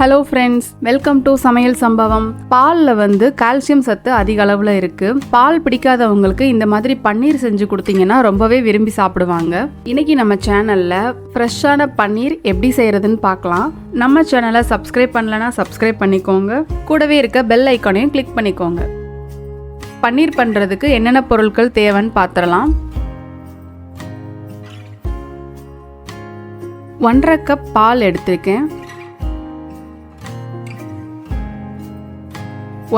Hello friends, welcome to சமையல் சம்பவம். பாலில் கால்சியம் சத்து அதிக அளவில் இருக்குது. பால் பிடிக்காதவங்களுக்கு இந்த மாதிரி பன்னீர் செஞ்சு கொடுத்தீங்கன்னா ரொம்பவே விரும்பி சாப்பிடுவாங்க. இன்னைக்கு நம்ம சேனலில் ஃப்ரெஷ்ஷான பன்னீர் எப்படி செய்கிறதுன்னு பார்க்கலாம். நம்ம சேனலை சப்ஸ்கிரைப் பண்ணலன்னா சப்ஸ்கிரைப் பண்ணிக்கோங்க. கூடவே இருக்க பெல் ஐக்கானையும் கிளிக் பண்ணிக்கோங்க. பன்னீர் பண்ணுறதுக்கு என்னென்ன பொருட்கள் தேவைன்னு பார்த்துடலாம். 1.5 கப் பால் எடுத்திருக்கேன்.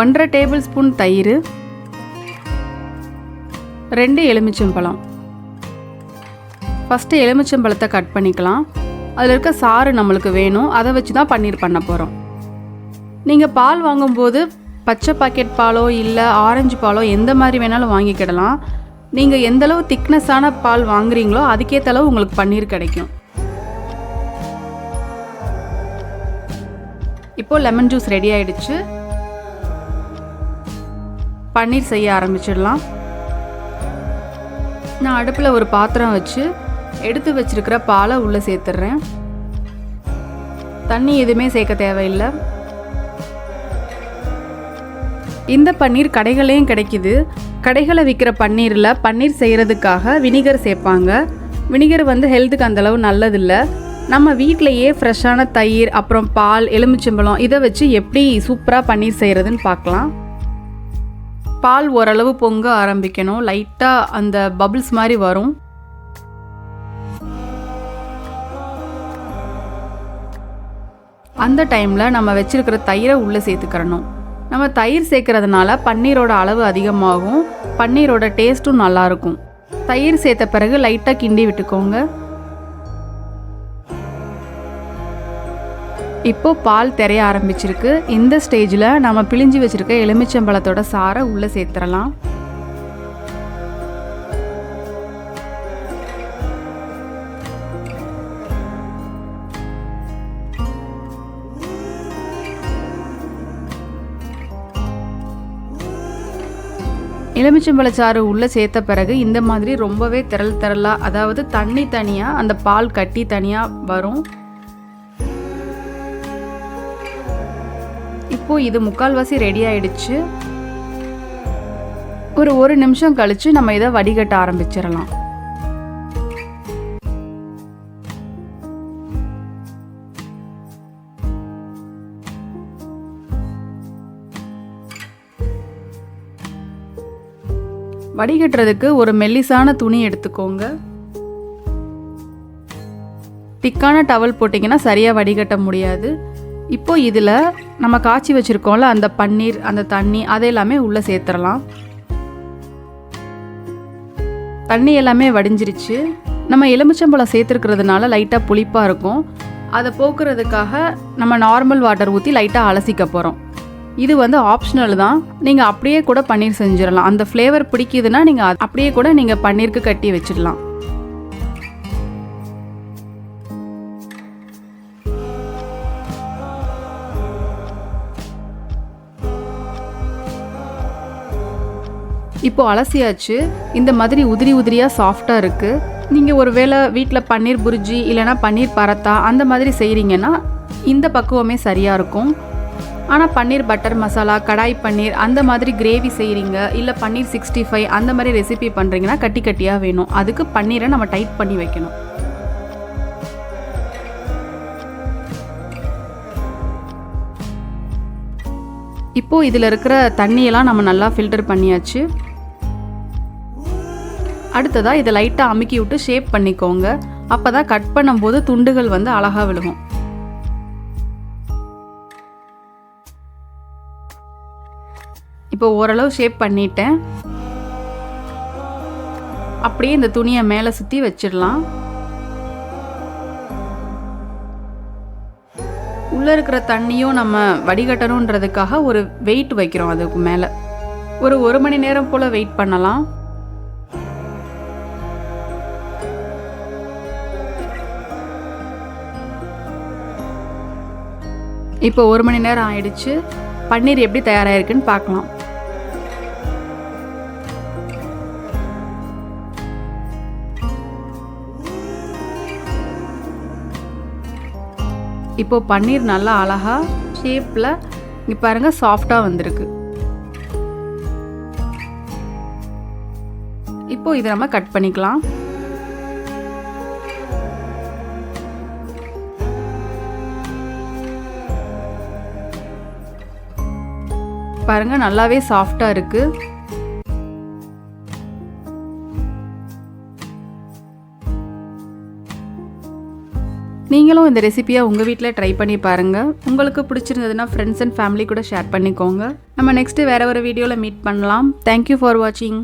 1.5 டேபிள் ஸ்பூன் தயிர், 2 எலுமிச்சம்பழம். ஃபஸ்ட்டு எலுமிச்சம்பழத்தை கட் பண்ணிக்கலாம். அதில் இருக்க சாறு நம்மளுக்கு வேணும், அதை வச்சு தான் பன்னீர் பண்ண போகிறோம். நீங்கள் பால் வாங்கும்போது பச்சை பாக்கெட் பாலோ இல்லை ஆரஞ்சு பாலோ எந்த மாதிரி வேணாலும் வாங்கிக்கிடலாம். நீங்கள் எந்தளவு திக்னஸான பால் வாங்குறீங்களோ அதுக்கேற்ற அளவு உங்களுக்கு பன்னீர் கிடைக்கும். இப்போது லெமன் ஜூஸ் ரெடி ஆகிடுச்சு. பன்னீர் செய்ய ஆரம்பிச்சிடலாம். நான் அடுப்பில் ஒரு பாத்திரம் வச்சு எடுத்து வச்சிருக்கிற பாலை உள்ளே சேர்த்துட்றேன். தண்ணி எதுவுமே சேர்க்க தேவையில்லை. இந்த பன்னீர் கடைகளையும் கிடைக்குது. கடைகளை விற்கிற பன்னீரில் பன்னீர் செய்கிறதுக்காக வினிகர் சேர்ப்பாங்க. வினிகர் ஹெல்த்துக்கு அந்தளவு நல்லதில்லை. நம்ம வீட்டிலையே ஃப்ரெஷ்ஷான தயிர், அப்புறம் பால், எலுமிச்சம்பழம் இதை வச்சு எப்படி சூப்பராக பன்னீர் செய்கிறதுன்னு பார்க்கலாம். பால் ஓரளவு பொங்க ஆரம்பிக்கணும். லைட்டாக அந்த பபிள்ஸ் மாதிரி வரும். அந்த டைமில் நம்ம வச்சிருக்கிற தயிரை உள்ளே சேர்த்துக்கிறணும். நம்ம தயிர் சேர்க்கறதுனால பன்னீரோட அளவு அதிகமாகும், பன்னீரோட டேஸ்ட்டும் நல்லாயிருக்கும். தயிர் சேர்த்த பிறகு லைட்டாக கிண்டி விட்டுக்கோங்க. இப்போ பால் தெரிய ஆரம்பிச்சிருக்கு. இந்த ஸ்டேஜில் நம்ம பிழிஞ்சு வச்சுருக்க எலுமிச்சம்பழத்தோட சாறை உள்ளே சேர்த்துடலாம். எலுமிச்சம்பழச்சாறு உள்ளே சேர்த்த பிறகு இந்த மாதிரி ரொம்பவே திரளாக, அதாவது தண்ணி தனியாக, அந்த பால் கட்டி தனியாக வரும். இப்போது இது முக்கால்வாசி ரெடி ஆயிடுச்சு. ஒரு நிமிஷம் கழிச்சு நம்ம இதை வடிகட்ட ஆரம்பிச்சிடலாம். வடிகட்டுறதுக்கு ஒரு மெல்லிசான துணி எடுத்துக்கோங்க. திக்கான டவல் போட்டிங்கன்னா சரியாக வடிகட்ட முடியாது. இப்போ இதில் நம்ம காய்ச்சி வச்சுருக்கோம்ல அந்த பன்னீர், அந்த தண்ணி, அதெல்லாமே உள்ளே சேர்த்துடலாம். தண்ணி எல்லாமே வடிஞ்சிருச்சு. நம்ம எலுமிச்சம்பழம் சேர்த்துருக்கிறதுனால லைட்டாக புளிப்பாக இருக்கும். அதை போக்குறதுக்காக நம்ம நார்மல் வாட்டர் ஊற்றி லைட்டாக அலசிக்க போகிறோம். இது ஆப்ஷனல் தான். நீங்கள் அப்படியே கூட பன்னீர் செஞ்சிடலாம். அந்த ஃப்ளேவர் பிடிக்குதுன்னா நீங்கள் அப்படியே கூட நீங்கள் பன்னீருக்கு கட்டி வச்சிடலாம். இப்போ அலசியாச்சு. இந்த மாதிரி உதிரி உதிரியாக சாஃப்டாக இருக்குது. நீங்கள் ஒரு வேளை வீட்டில் பன்னீர் புர்ஜி இல்லைனா பன்னீர் பரத்தா அந்த மாதிரி செய்கிறீங்கன்னா இந்த பக்குவமே சரியாக இருக்கும். ஆனால் பன்னீர் பட்டர் மசாலா, கடாய் பன்னீர் அந்த மாதிரி கிரேவி செய்கிறீங்க, இல்லை பன்னீர் 65 அந்த மாதிரி ரெசிபி பண்ணுறீங்கன்னா கட்டி கட்டியாக வேணும். அதுக்கு பன்னீரை நம்ம டைட் பண்ணி வைக்கணும். இப்போது இதில் இருக்கிற தண்ணியெல்லாம் நம்ம நல்லா ஃபில்டர் பண்ணியாச்சு. அடுத்ததாக இதை லைட்டாக அமுக்கி விட்டு ஷேப் பண்ணிக்கோங்க. அப்போ தான் கட் பண்ணும்போது துண்டுகள் அழகாக விழுகும். இப்போ ஓரளவு ஷேப் பண்ணிட்டேன். அப்படியே இந்த துணியை மேலே சுற்றி வச்சிடலாம். உள்ளே இருக்கிற தண்ணியும் நம்ம வடிகட்டணுன்றதுக்காக ஒரு வெயிட் வைக்கிறோம். அதுக்கு மேலே ஒரு 1 மணி நேரம் போல் வெயிட் பண்ணலாம். இப்போ 1 மணி நேரம் ஆயிடுச்சு. பன்னீர் எப்படி தயாராகிருக்குன்னு பார்க்கலாம். இப்போ பன்னீர் நல்லா அழகா ஷேப்பில் இங்கே பாருங்கள் சாஃப்டாக வந்திருக்கு. இப்போ இதை நம்ம கட் பண்ணிக்கலாம். பாருங்க நல்லாவே சாஃப்டாக இருக்கு. நீங்களும் இந்த ரெசிபியை உங்கள் வீட்டில் ட்ரை பண்ணி பாருங்கள். உங்களுக்கு பிடிச்சிருந்ததுன்னா ஃப்ரெண்ட்ஸ் அண்ட் ஃபேமிலி கூட ஷேர் பண்ணிக்கோங்க. நம்ம நெக்ஸ்ட்டு வேறு ஒரு வீடியோவில் மீட் பண்ணலாம். தேங்க்யூ ஃபார் வாட்சிங்.